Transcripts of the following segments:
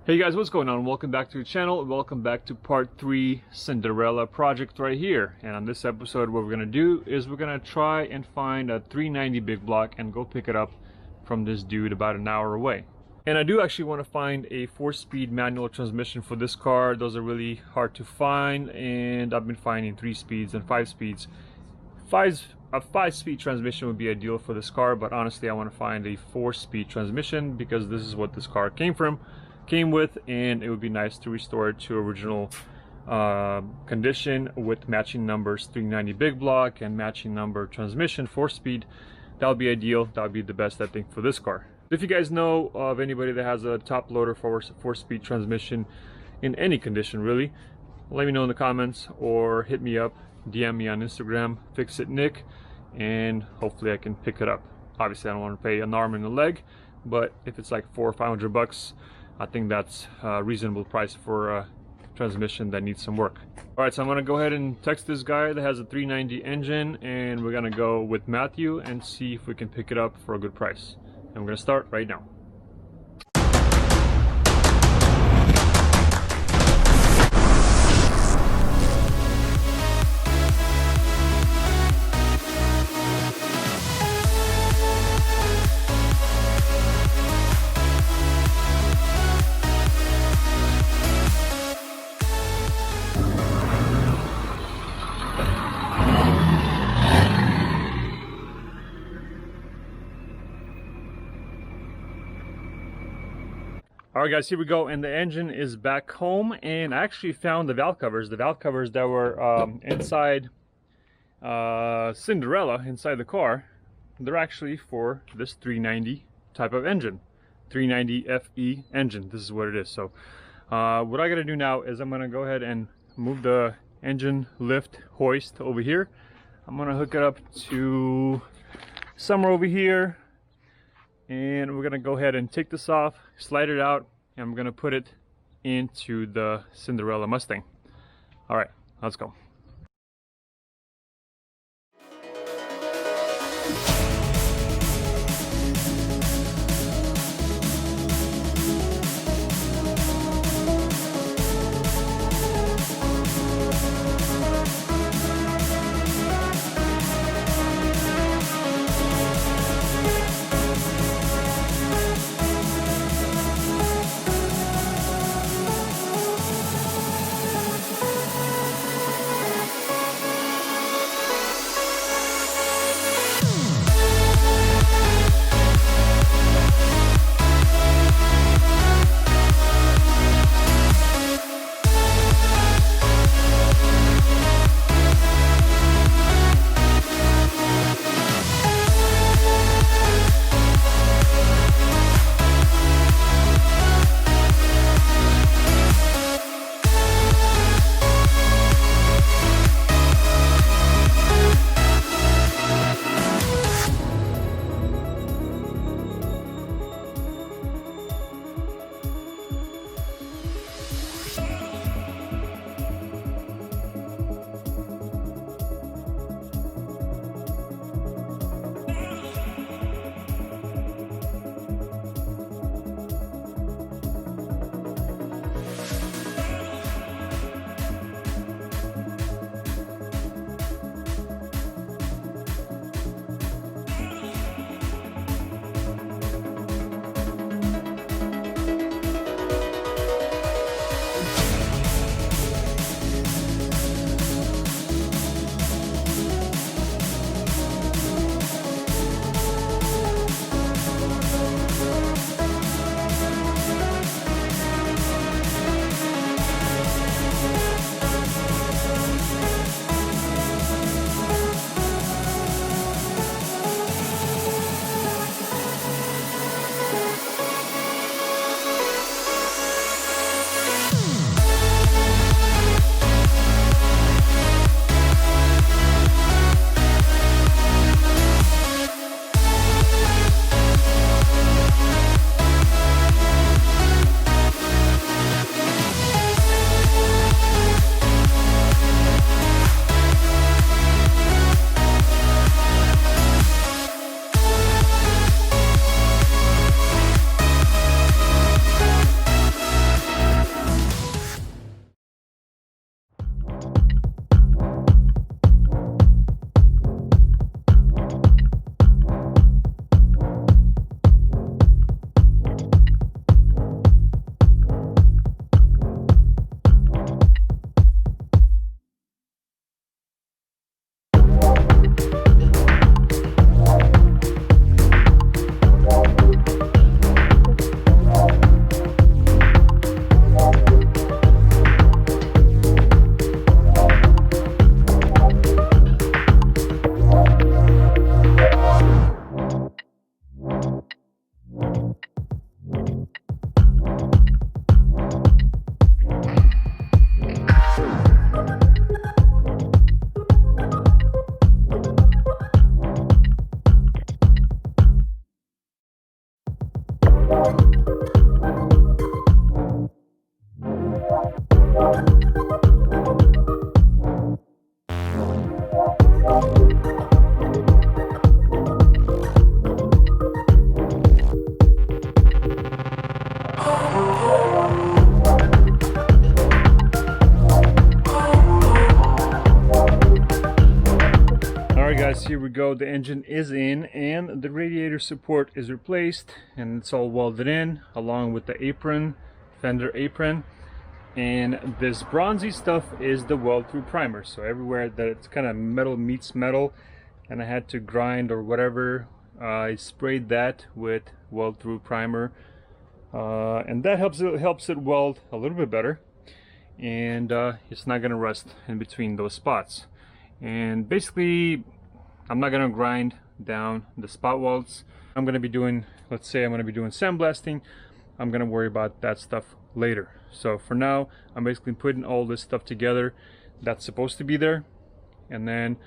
Hey guys, what's going on? Welcome back to the channel. Welcome back to part 3 Cinderella project right here. And on this episode, what we're going to do is we're going to try and find a 390 big block and go pick it up from this dude about an hour away. And I do actually want to find a 4-speed manual transmission for this car. Those are really hard to find, and I've been finding 3 speeds and 5 speeds. A 5-speed transmission would be ideal for this car, but honestly I want to find a 4-speed transmission because this is what this car came with, and it would be nice to restore it to original condition with matching numbers 390 big block and matching number transmission 4-speed. That would be ideal. That would be the best, I think, for this car. If you guys know of anybody that has a top loader for 4-speed transmission in any condition really, let me know in the comments or hit me up, DM me on Instagram, FixitNick, and hopefully I can pick it up. Obviously I don't want to pay an arm and a leg, but if it's like $400 or $500, I think that's a reasonable price for a transmission that needs some work. Alright, so I'm gonna go ahead and text this guy that has a 390 engine, and we're gonna go with Matthew and see if we can pick it up for a good price. And we're gonna start right now. Alright guys, here we go, and the engine is back home, and I actually found the valve covers that were inside Cinderella, inside the car. They're actually for this 390 type of engine, 390 FE engine. This is what it is. So what I gotta do now is I'm gonna go ahead and move the engine lift hoist over here. I'm gonna hook it up to somewhere over here, and we're gonna go ahead and take this off, slide it out, and I'm gonna put it into the Cinderella Mustang. All right, let's go. here we go. The engine is in and the radiator support is replaced and it's all welded in along with the apron, fender apron. And this bronzy stuff is the weld through primer. So everywhere that it's kind of metal meets metal and I had to grind or whatever, I sprayed that with weld through primer, and that helps it weld a little bit better, and it's not gonna rust in between those spots. And basically I'm not gonna grind down the spot welds. I'm gonna be doing, let's say I'm gonna be doing sandblasting, I'm gonna worry about that stuff later. So for now I'm basically putting all this stuff together that's supposed to be there, and then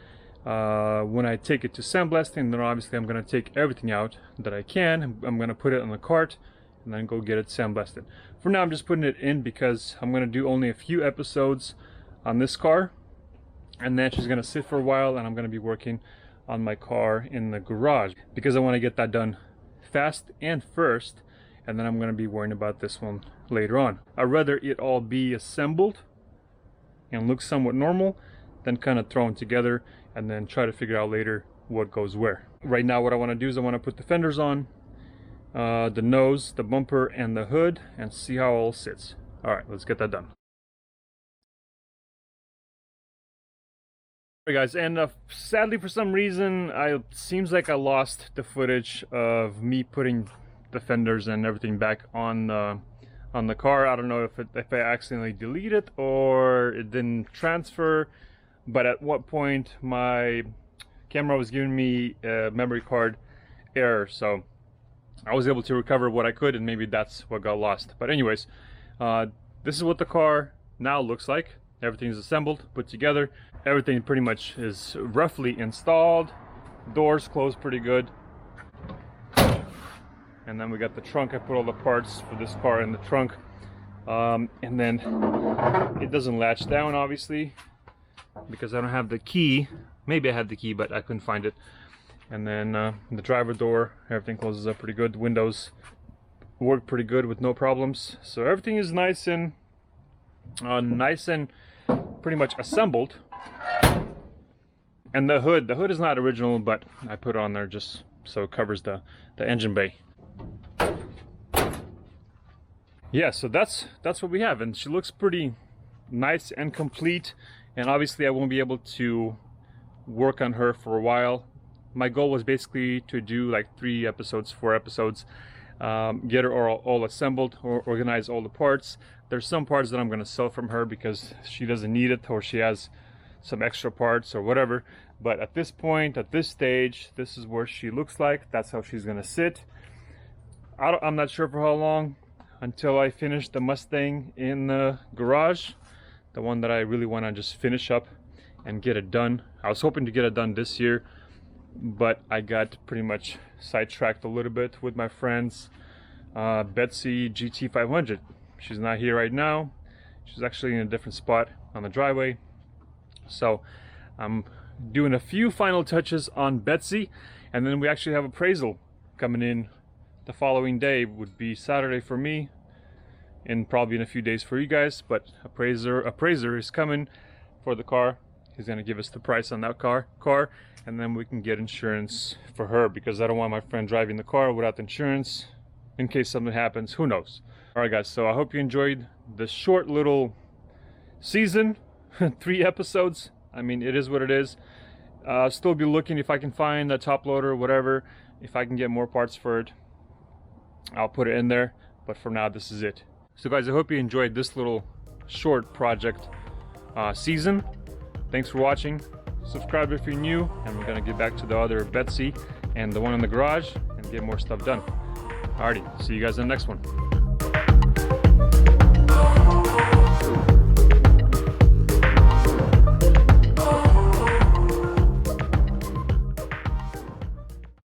when I take it to sandblasting, then obviously I'm going to take everything out that I can. I'm going to put it on the cart and then go get it sandblasted. For now I'm just putting it in because I'm going to do only a few episodes on this car, and then she's going to sit for a while and I'm going to be working on my car in the garage because I want to get that done fast and first, and then I'm going to be worrying about this one later on. I'd rather it all be assembled and look somewhat normal than kind of thrown together and then try to figure out later what goes where. Right now what I want to do is I want to put the fenders on, the nose, the bumper, and the hood, and see how it all sits. Alright, let's get that done. Alright guys, and sadly for some reason, it seems like I lost the footage of me putting the fenders and everything back on the car. I don't know if I accidentally deleted it or it didn't transfer. But at what point my camera was giving me a memory card error, so I was able to recover what I could, and maybe that's what got lost. But anyways, this is what the car now looks like. Everything's assembled, put together. Everything pretty much is roughly installed. Doors closed pretty good. And then we got the trunk. I put all the parts for this car in the trunk. And then it doesn't latch down, obviously, because I don't have the key. Maybe I had the key, but I couldn't find it. And then the driver door, everything closes up pretty good. The windows work pretty good with no problems. So everything is nice and pretty much assembled. And the hood is not original, but I put it on there just so it covers the engine bay. Yeah, so that's what we have, and she looks pretty nice and complete. And obviously I won't be able to work on her for a while. My goal was basically to do like 3 episodes, 4 episodes, get her all assembled, or organize all the parts. There's some parts that I'm going to sell from her because she doesn't need it, or she has some extra parts or whatever. But at this point, at this stage, this is where she looks like. That's how she's going to sit. I'm not sure for how long, until I finish the Mustang in the garage. The one that I really want to just finish up and get it done. I was hoping to get it done this year, but I got pretty much sidetracked a little bit with my friend's Betsy GT500. She's not here right now. She's actually in a different spot on the driveway. So I'm doing a few final touches on Betsy, and then we actually have appraisal coming in the following day. Would be Saturday for me, and probably in a few days for you guys. But appraiser is coming for the car. He's gonna give us the price on that car, and then we can get insurance for her, because I don't want my friend driving the car without the insurance in case something happens. Who knows? All right guys, so I hope you enjoyed the short little season. 3 episodes. I mean, it is what it is. I'll still be looking if I can find a top loader or whatever. If I can get more parts for it, I'll put it in there. But for now, this is it. So guys, I hope you enjoyed this little short project season. Thanks for watching. Subscribe if you're new, and we're gonna get back to the other Betsy and the one in the garage and get more stuff done. Alrighty, see you guys in the next one.